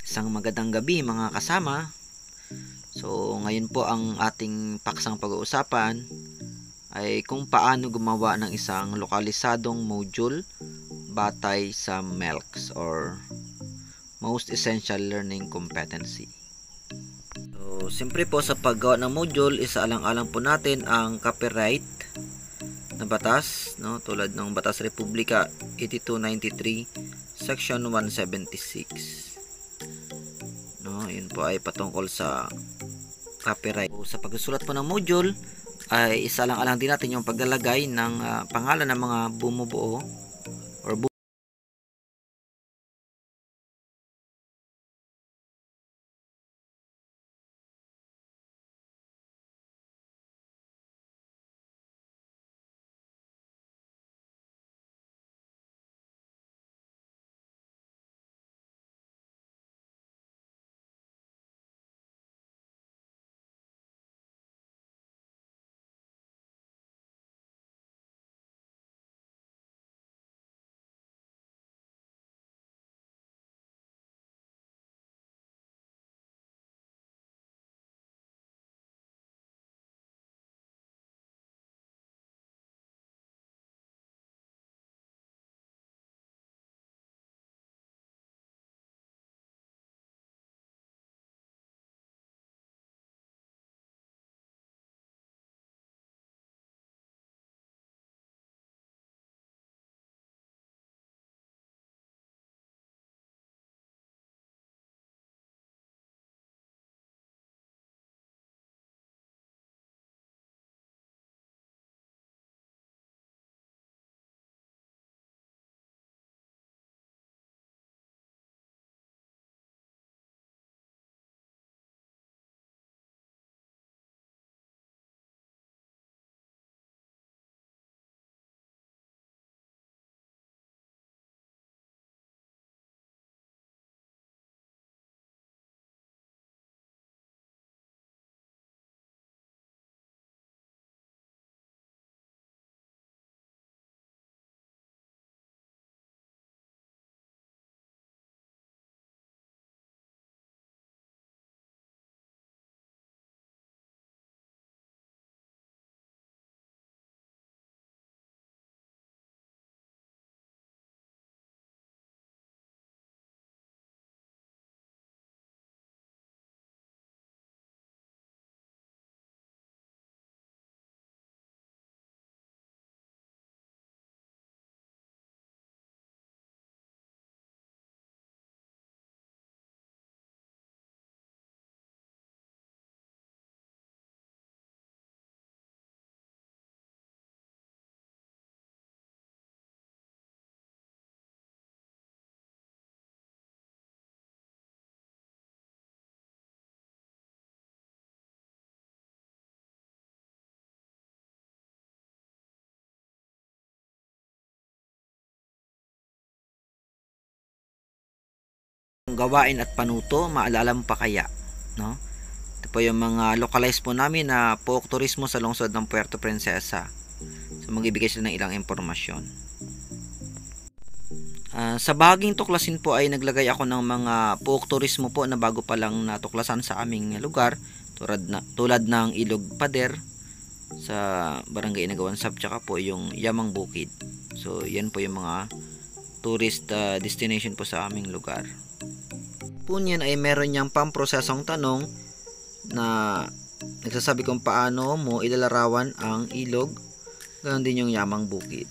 Isang magandang gabi mga kasama. So ngayon po ang ating paksang pag-uusapan ay kung paano gumawa ng isang lokalisadong module batay sa MELCs or Most Essential Learning Competency. So siyempre po sa paggawa ng module, isaalang-alang po natin ang copyright na batas, no, tulad ng Batas Republika 8293 Section 176. No, yun po ay patungkol sa copyright. So, sa pagsusulat po ng module ay isa lang din natin yung paglalagay ng pangalan ng mga bumubuo or gawain at panuto, maalala mo pa kaya, no? Ito po yung mga localize po namin na pook turismo sa lungsod ng Puerto Princesa. So magbibigay sila ng ilang impormasyon. Sa bahaging tuklasin po ay naglagay ako ng mga pook turismo po na bago pa lang natuklasan sa aming lugar, tulad ng Ilog Pader sa Barangay Inagawan Sab, tsaka po yung Yamang Bukid. So yan po yung mga tourist destination po sa aming lugar. Po niyan ay meron niyang pamprosesong tanong na nagsasabi kung paano mo ilalarawan ang ilog, ganoon din yung Yamang Bukid.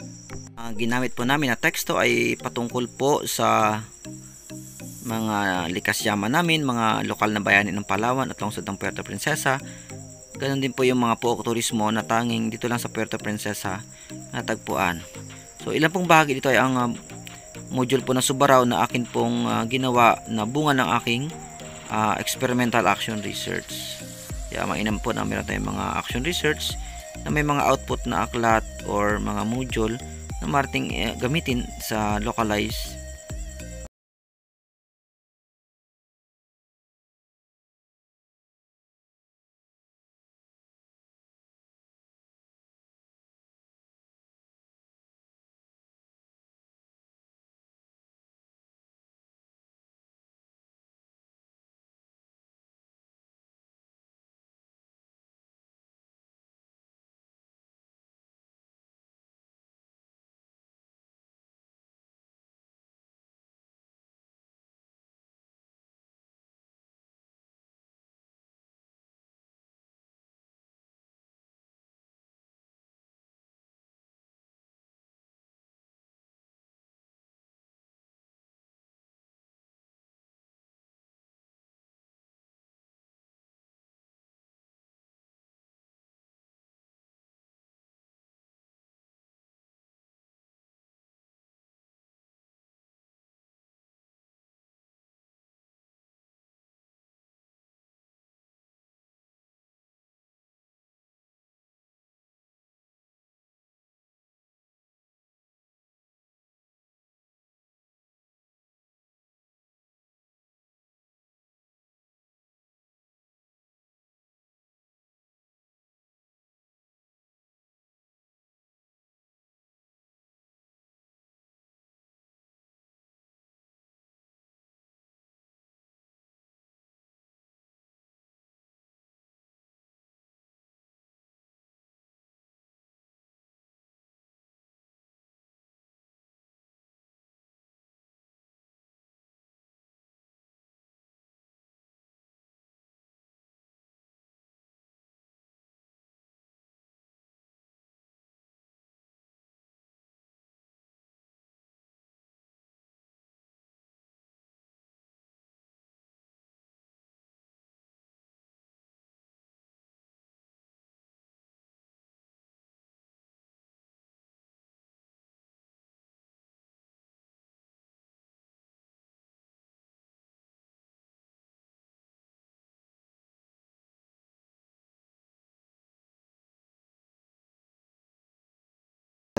Ginamit po namin na teksto ay patungkol po sa mga likas yaman namin, mga lokal na bayani ng Palawan at lungsod ng Puerto Princesa. Ganoon din po yung mga pook turismo na tanging dito lang sa Puerto Princesa natagpuan. So ilan pong bahagi dito ay ang module po na Subaraw na akin pong ginawa na bunga ng aking experimental action research. Kaya mainam po na meron tayong mga action research na may mga output na aklat or mga module na marting gamitin sa localize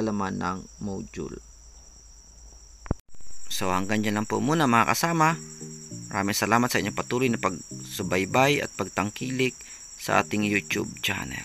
palaman ng module. So hanggang dyan lang po muna mga kasama. Maraming salamat sa inyong patuloy na pagsubaybay at pagtangkilik sa ating YouTube channel.